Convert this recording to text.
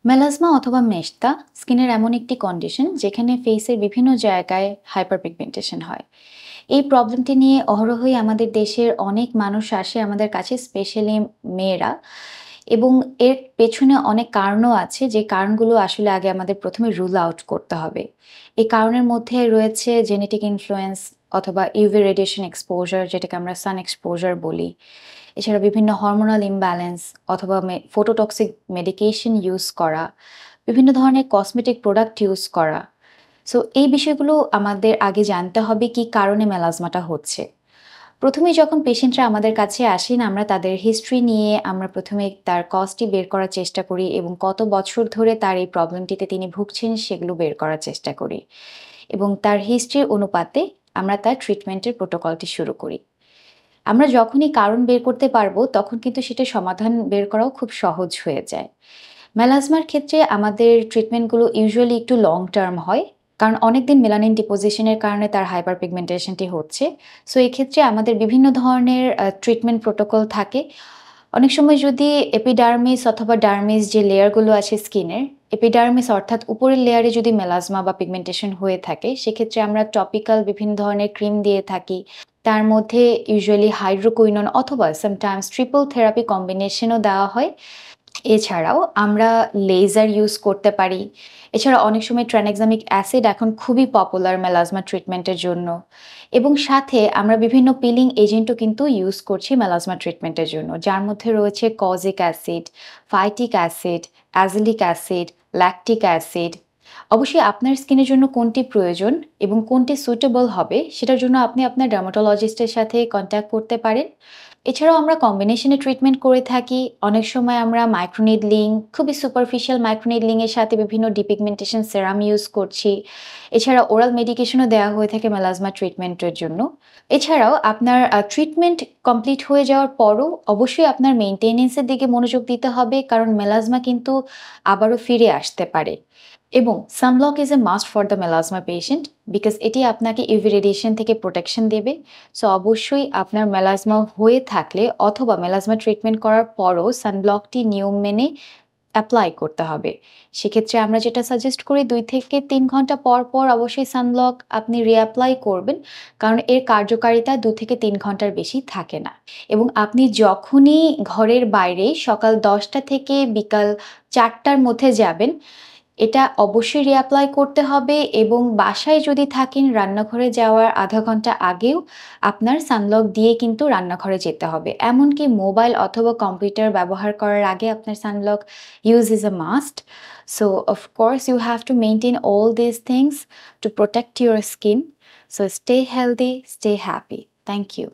Melasma অথবা মেস্তা স্কিনের এমন একটি কন্ডিশন যেখানে ফেসের বিভিন্ন জায়গায় হাইপারপিগমেন্টেশন হয়। এই প্রবলেমটি নিয়ে অহরহই আমাদের দেশের অনেক মানুষ আসে আমাদের কাছে, স্পেশালি মেয়েরা। এবং এর পেছনে অনেক কারণও আছে, যে কারণগুলো আসলে আগে আমাদের প্রথমে রুল আউট করতে হবে। এই কারণের মধ্যে রয়েছে জেনেটিক ইনফ্লুয়েন্স অথবা ইউভি রেডিয়েশন এক্সপোজার, যেটাকে আমরা সান এক্সপোজার বলি। এছাড়া বিভিন্ন হরমোনাল ইমব্যালেন্স অথবা ফোটোটক্সিক মেডিকেশন ইউজ করা, বিভিন্ন ধরনের কসমেটিক প্রোডাক্ট ইউজ করা। সো এই বিষয়গুলো আমাদের আগে জানতে হবে কি কারণে মেলাজমাটা হচ্ছে। প্রথমেই যখন পেশেন্টরা আমাদের কাছে আসেন, আমরা তাদের হিস্ট্রি নিয়ে আমরা প্রথমে তার কজটি বের করার চেষ্টা করি এবং কত বছর ধরে তার এই প্রবলেমটিতে তিনি ভুগছেন সেগুলো বের করার চেষ্টা করি। এবং তার হিস্ট্রির অনুপাতে আমরা তার ট্রিটমেন্টের প্রোটোকলটি শুরু করি। আমরা যখনই কারণ বের করতে পারবো, তখন কিন্তু সেটা সমাধান বের করাও খুব সহজ হয়ে যায়। মেলাজমার ক্ষেত্রে আমাদের ট্রিটমেন্টগুলো ইউজুয়ালি একটু লং টার্ম হয়। কারণ অনেকদিন মেলানিন ডিপোজিশনের কারণে তার হাইপার পিগমেন্টেশনটি হচ্ছে। সো এক্ষেত্রে আমাদের বিভিন্ন ধরনের ট্রিটমেন্ট প্রোটোকল থাকে। অনেক সময় যদি এপিডার্মিস অথবা ডার্মিস যে লেয়ারগুলো আছে স্কিনের, এপিডার্মিস অর্থাৎ উপরের লেয়ারে যদি মেলাজমা বা পিগমেন্টেশন হয়ে থাকে, সেক্ষেত্রে আমরা টপিক্যাল বিভিন্ন ধরনের ক্রিম দিয়ে থাকি। তার মধ্যে ইউজুয়ালি হাইড্রোকুইনন অথবা সামটাইমস ট্রিপল থেরাপি কম্বিনেশনও দেওয়া হয়। এছাড়াও আমরা লেজার ইউজ করতে পারি। এছাড়া অনেক সময় ট্রানএক্সামিক অ্যাসিড এখন খুবই পপুলার মেলাজমা ট্রিটমেন্টের জন্য। এবং সাথে আমরা বিভিন্ন পিলিং এজেন্টও কিন্তু ইউজ করছি মেলাজমা ট্রিটমেন্টের জন্য। যার মধ্যে রয়েছে kojic acid, phytic acid, azelaic acid, lactic acid. অবশ্যই আপনার স্কিনের জন্য কোনটি প্রয়োজন এবং কোনটি সুইটেবল হবে সেটার জন্য আপনি আপনার ডার্মাটোলজিস্টের সাথে কন্ট্যাক্ট করতে পারেন। এছাড়াও আমরা কম্বিনেশনে ট্রিটমেন্ট করে থাকি। অনেক সময় আমরা মাইক্রোনিডলিং, খুবই সুপারফিশিয়াল মাইক্রোনিডলিং এর সাথে বিভিন্ন ডিপিগমেন্টেশন সেরাম ইউজ করছি। এছাড়া ওরাল মেডিকেশনও দেওয়া হয়ে থাকে মেলাজমা ট্রিটমেন্টের জন্য। এছাড়াও আপনার ট্রিটমেন্ট কমপ্লিট হয়ে যাওয়ার পরও অবশ্যই আপনার মেইনটেন্যান্স এর দিকে মনোযোগ দিতে হবে, কারণ মেলাজমা কিন্তু আবারও ফিরে আসতে পারে। এবং sunblock is a must for the melasma patient, because এটি আপনাকে ইউভি রেডিয়েশন থেকে প্রোটেকশন দেবে। সো অবশ্যই আপনার মেলাজমা হয়ে থাকলে অথবা মেলাজমা ট্রিটমেন্ট করার পরও সানব্লকটি নিয়ম মেনে অ্যাপ্লাই করতে হবে। সেক্ষেত্রে আমরা যেটা সাজেস্ট করি ২ থেকে ৩ ঘন্টা পর, পর অবশ্যই সানব্লক আপনি রিঅ্যাপ্লাই করবেন। কারণ এর কার্যকারিতা ২ থেকে ৩ ঘন্টার বেশি থাকে না। এবং আপনি যখনই ঘরের বাইরে সকাল ১০টা থেকে বিকাল ৪টার মধ্যে যাবেন, এটা অবশ্যই রিঅ্যাপ্লাই করতে হবে। এবং বাসায় যদি থাকেন, রান্নাঘরে যাওয়ার আধা ঘন্টা আগেও আপনার সানব্লক দিয়ে কিন্তু রান্নাঘরে যেতে হবে। এমনকি মোবাইল অথবা কম্পিউটার ব্যবহার করার আগে আপনার sunblock use is a must. So of course you have to maintain all this things to protect your skin. So stay healthy, stay happy. Thank you.